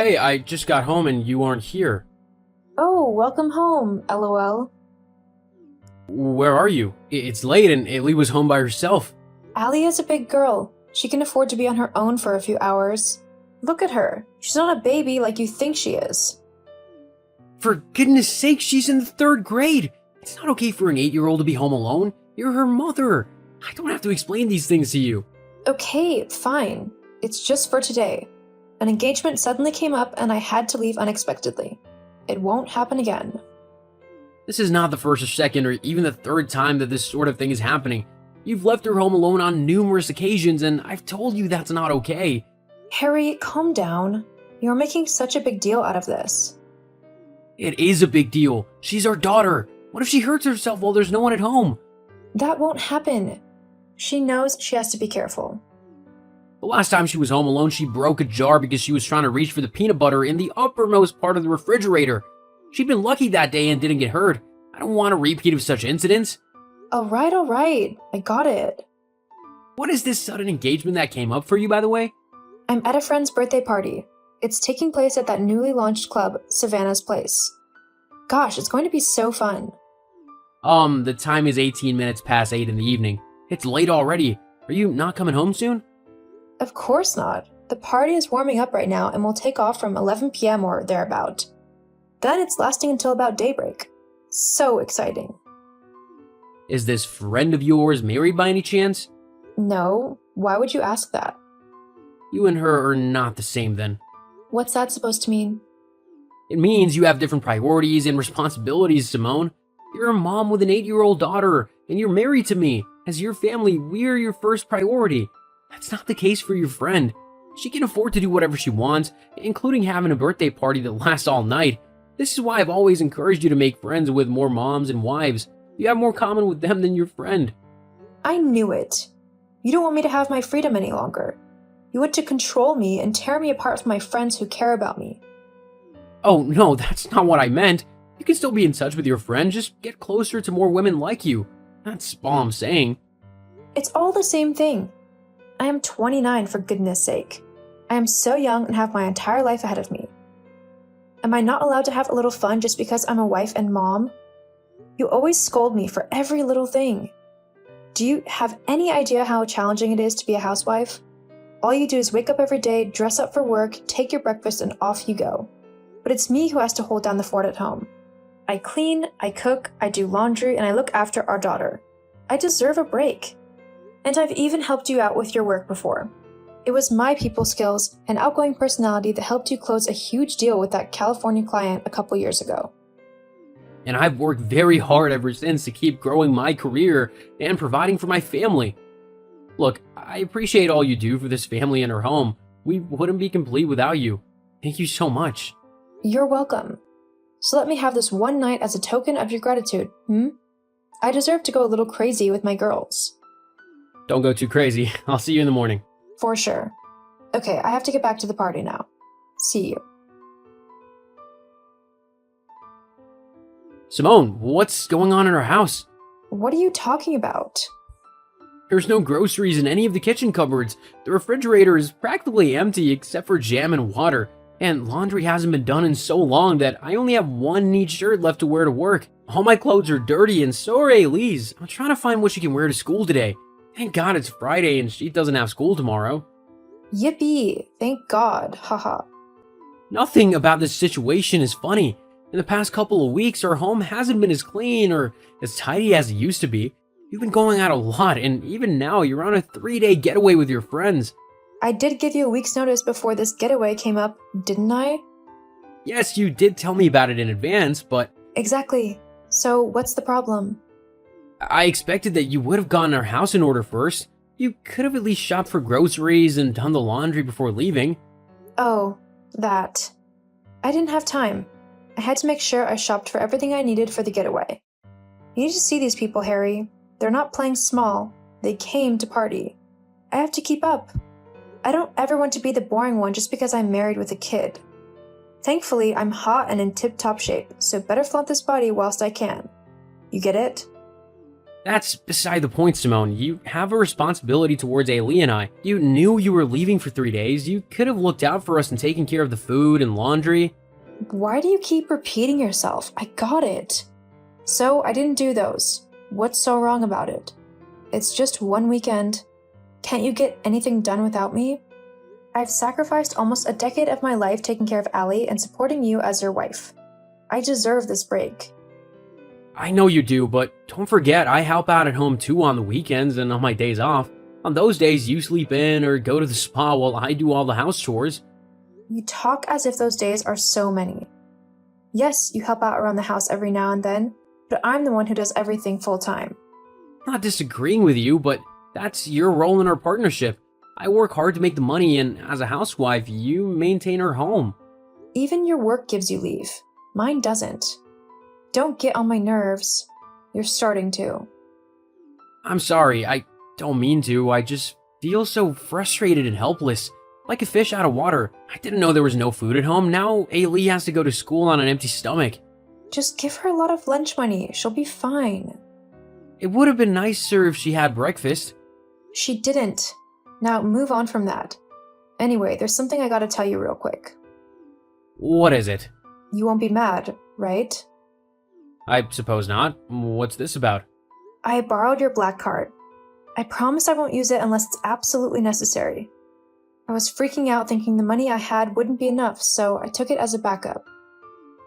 Hey, I just got home and you aren't here. Oh, welcome home, LOL. Where are you? It's late and Ailey was home by herself. Allie is a big girl. She can afford to be on her own for a few hours. Look at her. She's not a baby like you think she is. For goodness sake, she's in the 3rd grade. It's not okay for an 8-year-old to be home alone. You're her mother. I don't have to explain these things to you. Okay, fine. It's just for today. An engagement suddenly came up and I had to leave unexpectedly. It won't happen again. This is not the first or second or even the 3rd time that this sort of thing is happening. You've left her home alone on numerous occasions and I've told you that's not okay. Harry, calm down. You're making such a big deal out of this. It is a big deal. She's our daughter. What if she hurts herself while there's no one at home? That won't happen. She knows she has to be careful. The last time she was home alone, she broke a jar because she was trying to reach for the peanut butter in the uppermost part of the refrigerator. She'd been lucky that day and didn't get hurt. I don't want a repeat of such incidents. Alright. I got it. What is this sudden engagement that came up for you, by the way? I'm at a friend's birthday party. It's taking place at that newly launched club, Savannah's Place. Gosh, it's going to be so fun. The time is 18 minutes past 8 in the evening. It's late already. Are you not coming home soon? Of course not. The party is warming up right now and will take off from 11 p.m. or thereabout. Then it's lasting until about daybreak. So exciting. Is this friend of yours married by any chance? No, why would you ask that? You and her are not the same then. What's that supposed to mean? It means you have different priorities and responsibilities, Simone. You're a mom with an 8-year-old daughter, and you're married to me. As your family, we're your first priority. That's not the case for your friend. She can afford to do whatever she wants, including having a birthday party that lasts all night. This is why I've always encouraged you to make friends with more moms and wives. You have more common with them than your friend. I knew it. You don't want me to have my freedom any longer. You want to control me and tear me apart from my friends who care about me. Oh, no, that's not what I meant. You can still be in touch with your friend, just get closer to more women like you. That's all I'm saying. It's all the same thing. I am 29, for goodness sake. I am so young and have my entire life ahead of me. Am I not allowed to have a little fun just because I'm a wife and mom? You always scold me for every little thing. Do you have any idea how challenging it is to be a housewife? All you do is wake up every day, dress up for work, take your breakfast, and off you go. But it's me who has to hold down the fort at home. I clean, I cook, I do laundry, and I look after our daughter. I deserve a break. And I've even helped you out with your work before. It was my people skills and outgoing personality that helped you close a huge deal with that California client a couple years ago. And I've worked very hard ever since to keep growing my career and providing for my family. Look, I appreciate all you do for this family and our home. We wouldn't be complete without you. Thank you so much. You're welcome. So let me have this one night as a token of your gratitude, I deserve to go a little crazy with my girls. Don't go too crazy. I'll see you in the morning. For sure. Okay, I have to get back to the party now. See you. Simone, what's going on in our house? What are you talking about? There's no groceries in any of the kitchen cupboards. The refrigerator is practically empty except for jam and water. And laundry hasn't been done in so long that I only have one neat shirt left to wear to work. All my clothes are dirty and so are Ailey's. I'm trying to find what she can wear to school today. Thank God it's Friday and she doesn't have school tomorrow. Yippee! Thank God, haha. Nothing about this situation is funny. In the past couple of weeks, our home hasn't been as clean or as tidy as it used to be. You've been going out a lot, and even now you're on a 3-day getaway with your friends. I did give you a week's notice before this getaway came up, didn't I? Yes, you did tell me about it in advance, but... Exactly. So, what's the problem? I expected that you would have gotten our house in order first. You could have at least shopped for groceries and done the laundry before leaving. Oh, that. I didn't have time. I had to make sure I shopped for everything I needed for the getaway. You need to see these people, Harry. They're not playing small. They came to party. I have to keep up. I don't ever want to be the boring one just because I'm married with a kid. Thankfully, I'm hot and in tip-top shape, so better flaunt this body whilst I can. You get it? That's beside the point, Simone. You have a responsibility towards Ailey and I. You knew you were leaving for 3 days. You could have looked out for us and taken care of the food and laundry. Why do you keep repeating yourself? I got it. So I didn't do those. What's so wrong about it? It's just one weekend. Can't you get anything done without me? I've sacrificed almost a decade of my life taking care of Allie and supporting you as your wife. I deserve this break. I know you do, but don't forget I help out at home too on the weekends and on my days off. On those days, you sleep in or go to the spa while I do all the house chores. You talk as if those days are so many. Yes, you help out around the house every now and then, but I'm the one who does everything full time. I'm not disagreeing with you, but that's your role in our partnership. I work hard to make the money, and as a housewife, you maintain our home. Even your work gives you leave. Mine doesn't. Don't get on my nerves. You're starting to. I'm sorry, I don't mean to. I just feel so frustrated and helpless. Like a fish out of water. I didn't know there was no food at home. Now Ailey has to go to school on an empty stomach. Just give her a lot of lunch money. She'll be fine. It would have been nicer if she had breakfast. She didn't. Now move on from that. Anyway, there's something I gotta tell you real quick. What is it? You won't be mad, right? I suppose not. What's this about? I borrowed your black card. I promise I won't use it unless it's absolutely necessary. I was freaking out thinking the money I had wouldn't be enough, so I took it as a backup.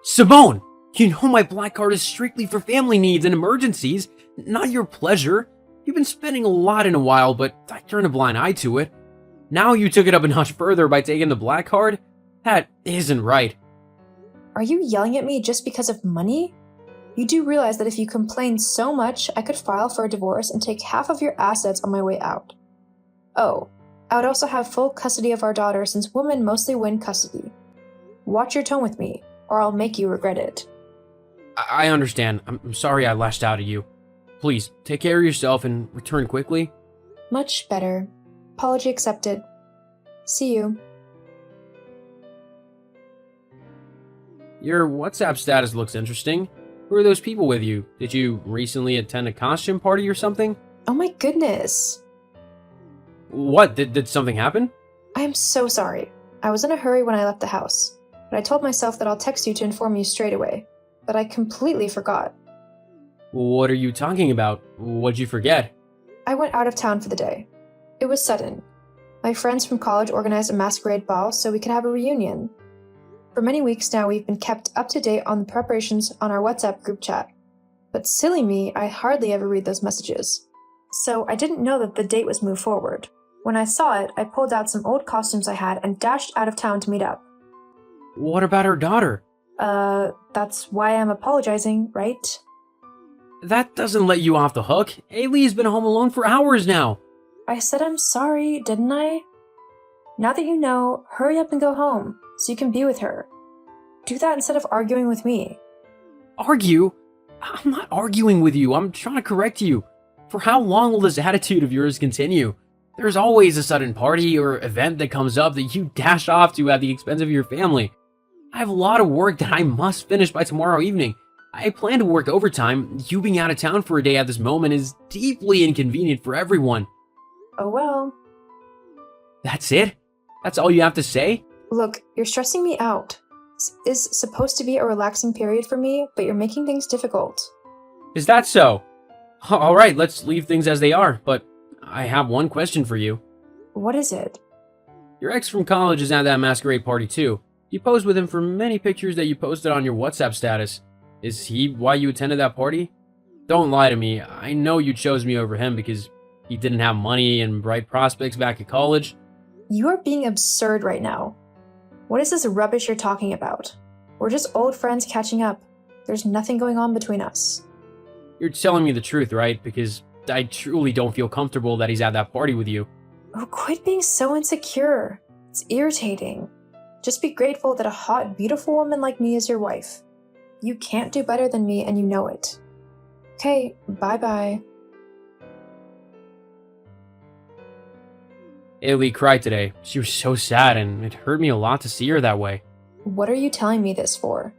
Simone! You know my black card is strictly for family needs and emergencies, not your pleasure. You've been spending a lot in a while, but I turned a blind eye to it. Now you took it up a notch further by taking the black card? That isn't right. Are you yelling at me just because of money? You do realize that if you complain so much, I could file for a divorce and take half of your assets on my way out. Oh, I would also have full custody of our daughter since women mostly win custody. Watch your tone with me, or I'll make you regret it. I understand. I'm sorry I lashed out at you. Please, take care of yourself and return quickly. Much better. Apology accepted. See you. Your WhatsApp status looks interesting. Who are those people with you? Did you recently attend a costume party or something? Oh my goodness. What? Did something happen? I am so sorry. I was in a hurry when I left the house, but I told myself that I'll text you to inform you straight away. But I completely forgot. What are you talking about? What'd you forget? I went out of town for the day. It was sudden. My friends from college organized a masquerade ball so we could have a reunion. For many weeks now, we've been kept up to date on the preparations on our WhatsApp group chat. But silly me, I hardly ever read those messages. So I didn't know that the date was moved forward. When I saw it, I pulled out some old costumes I had and dashed out of town to meet up. What about her daughter? That's why I'm apologizing, right? That doesn't let you off the hook. Ailey's been home alone for hours now. I said I'm sorry, didn't I? Now that you know, hurry up and go home, so you can be with her. Do that instead of arguing with me. Argue? I'm not arguing with you. I'm trying to correct you. For how long will this attitude of yours continue? There's always a sudden party or event that comes up that you dash off to at the expense of your family. I have a lot of work that I must finish by tomorrow evening. I plan to work overtime. You being out of town for a day at this moment is deeply inconvenient for everyone. Oh well. That's it? That's all you have to say? Look, you're stressing me out. This is supposed to be a relaxing period for me, but you're making things difficult. Is that so? Alright, let's leave things as they are, but I have one question for you. What is it? Your ex from college is at that masquerade party too. You posed with him for many pictures that you posted on your WhatsApp status. Is he why you attended that party? Don't lie to me. I know you chose me over him because he didn't have money and bright prospects back at college. You are being absurd right now. What is this rubbish you're talking about? We're just old friends catching up. There's nothing going on between us. You're telling me the truth, right? Because I truly don't feel comfortable that he's at that party with you. Oh, quit being so insecure. It's irritating. Just be grateful that a hot, beautiful woman like me is your wife. You can't do better than me and you know it. Okay, bye-bye. Ailey cried today. She was so sad and it hurt me a lot to see her that way. What are you telling me this for?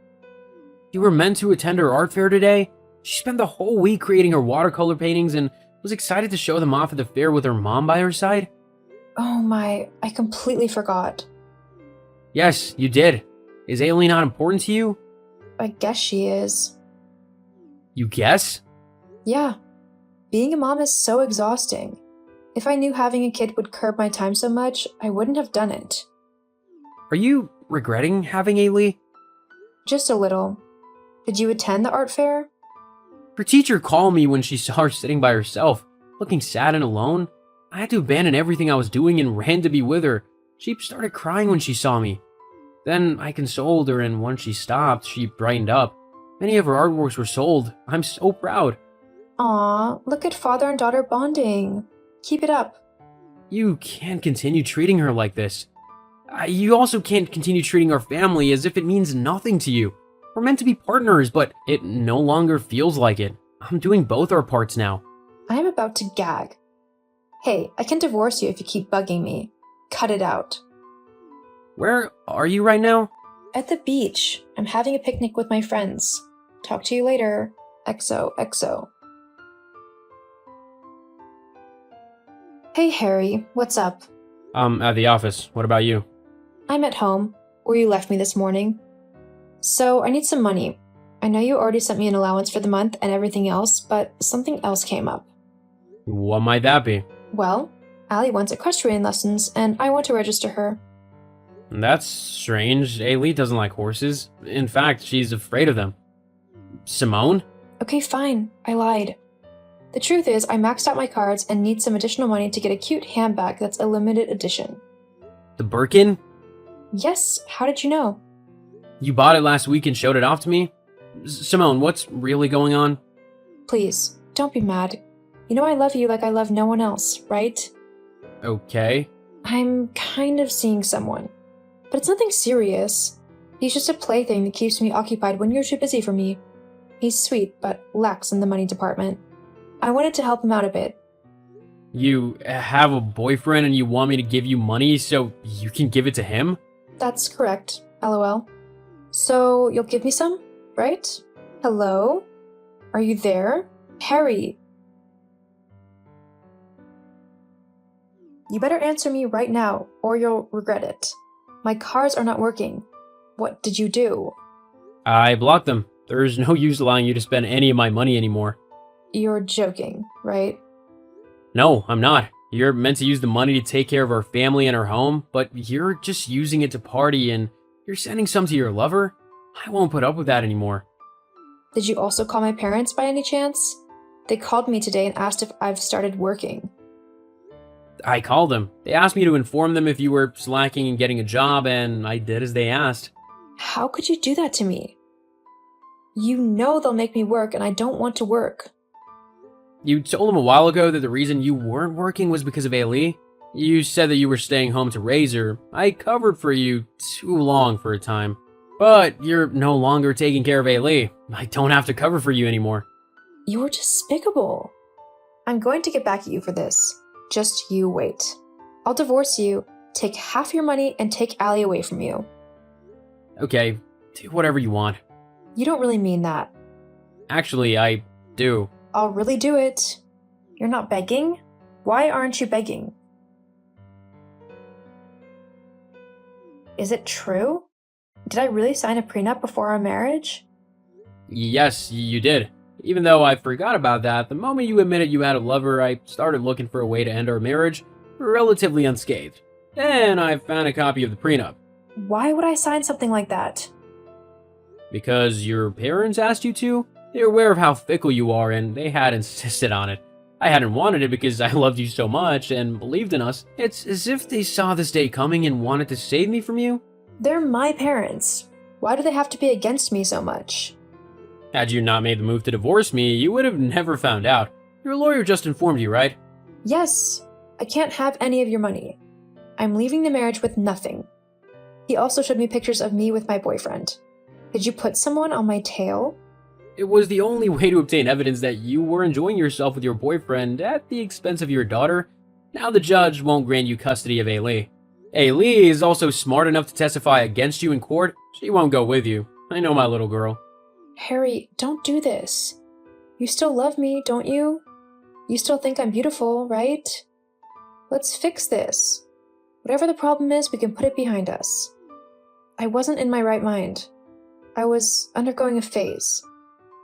You were meant to attend her art fair today? She spent the whole week creating her watercolor paintings and was excited to show them off at the fair with her mom by her side. Oh my, I completely forgot. Yes, you did. Is Ailey not important to you? I guess she is. You guess? Yeah. Being a mom is so exhausting. If I knew having a kid would curb my time so much, I wouldn't have done it. Are you regretting having Ailey? Just a little. Did you attend the art fair? Her teacher called me when she saw her sitting by herself, looking sad and alone. I had to abandon everything I was doing and ran to be with her. She started crying when she saw me. Then I consoled her, and once she stopped, she brightened up. Many of her artworks were sold. I'm so proud. Aw, look at father and daughter bonding. Keep it up. You can't continue treating her like this. You also can't continue treating our family as if it means nothing to you. We're meant to be partners, but it no longer feels like it. I'm doing both our parts now. I am about to gag. Hey, I can divorce you if you keep bugging me. Cut it out. Where are you right now? At the beach. I'm having a picnic with my friends. Talk to you later. XOXO. Hey Harry, what's up? At the office. What about you? I'm at home, where you left me this morning. So I need some money. I know you already sent me an allowance for the month and everything else, but something else came up. What might that be? Well, Allie wants equestrian lessons, and I want to register her. That's strange. Ailey doesn't like horses. In fact, she's afraid of them. Simone? Okay, fine. I lied. The truth is, I maxed out my cards and need some additional money to get a cute handbag that's a limited edition. The Birkin? Yes, how did you know? You bought it last week and showed it off to me? Simone, what's really going on? Please, don't be mad. You know I love you like I love no one else, right? Okay. I'm kind of seeing someone. But it's nothing serious. He's just a plaything that keeps me occupied when you're too busy for me. He's sweet, but lax in the money department. I wanted to help him out a bit. You have a boyfriend and you want me to give you money so you can give it to him? That's correct, lol. So, you'll give me some, right? Hello? Are you there? Harry! You better answer me right now, or you'll regret it. My cards are not working. What did you do? I blocked them. There's no use allowing you to spend any of my money anymore. You're joking, right? No, I'm not. You're meant to use the money to take care of our family and our home, but you're just using it to party and you're sending some to your lover? I won't put up with that anymore. Did you also call my parents by any chance? They called me today and asked if I've started working. I called them. They asked me to inform them if you were slacking and getting a job, and I did as they asked. How could you do that to me? You know they'll make me work and I don't want to work. You told them a while ago that the reason you weren't working was because of Ailey. You said that you were staying home to raise her. I covered for you too long for a time. But you're no longer taking care of Ailey. I don't have to cover for you anymore. You're despicable. I'm going to get back at you for this. Just you wait. I'll divorce you, take half your money, and take Allie away from you. Okay, do whatever you want. You don't really mean that. Actually, I do. I'll really do it. You're not begging? Why aren't you begging? Is it true? Did I really sign a prenup before our marriage? Yes, you did. Even though I forgot about that, the moment you admitted you had a lover, I started looking for a way to end our marriage relatively unscathed. Then I found a copy of the prenup. Why would I sign something like that? Because your parents asked you to? They're aware of how fickle you are and they had insisted on it. I hadn't wanted it because I loved you so much and believed in us. It's as if they saw this day coming and wanted to save me from you. They're my parents. Why do they have to be against me so much? Had you not made the move to divorce me, you would have never found out. Your lawyer just informed you, right? Yes. I can't have any of your money. I'm leaving the marriage with nothing. He also showed me pictures of me with my boyfriend. Did you put someone on my tail? It was the only way to obtain evidence that you were enjoying yourself with your boyfriend at the expense of your daughter. Now the judge won't grant you custody of Ailey. Ailey is also smart enough to testify against you in court. She won't go with you. I know my little girl. Harry, don't do this. You still love me, don't you? You still think I'm beautiful, right? Let's fix this. Whatever the problem is, we can put it behind us. I wasn't in my right mind. I was undergoing a phase.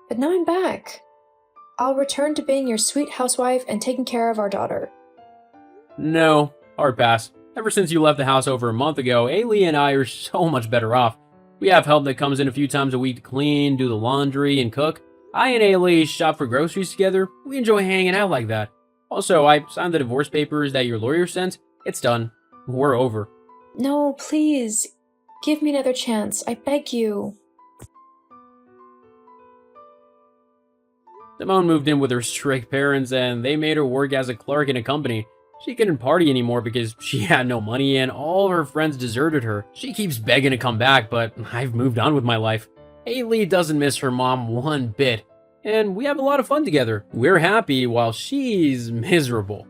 But now I'm back. I'll return to being your sweet housewife and taking care of our daughter. No, hard pass. Ever since you left the house over a month ago, Ailey and I are so much better off. We have help that comes in a few times a week to clean, do the laundry, and cook. I and Ailey shop for groceries together. We enjoy hanging out like that. Also, I signed the divorce papers that your lawyer sent. It's done. We're over. No, please. Give me another chance. I beg you. Simone moved in with her strict parents, and they made her work as a clerk in a company. She couldn't party anymore because she had no money and all her friends deserted her. She keeps begging to come back, but I've moved on with my life. Ailey doesn't miss her mom one bit, and we have a lot of fun together. We're happy while she's miserable.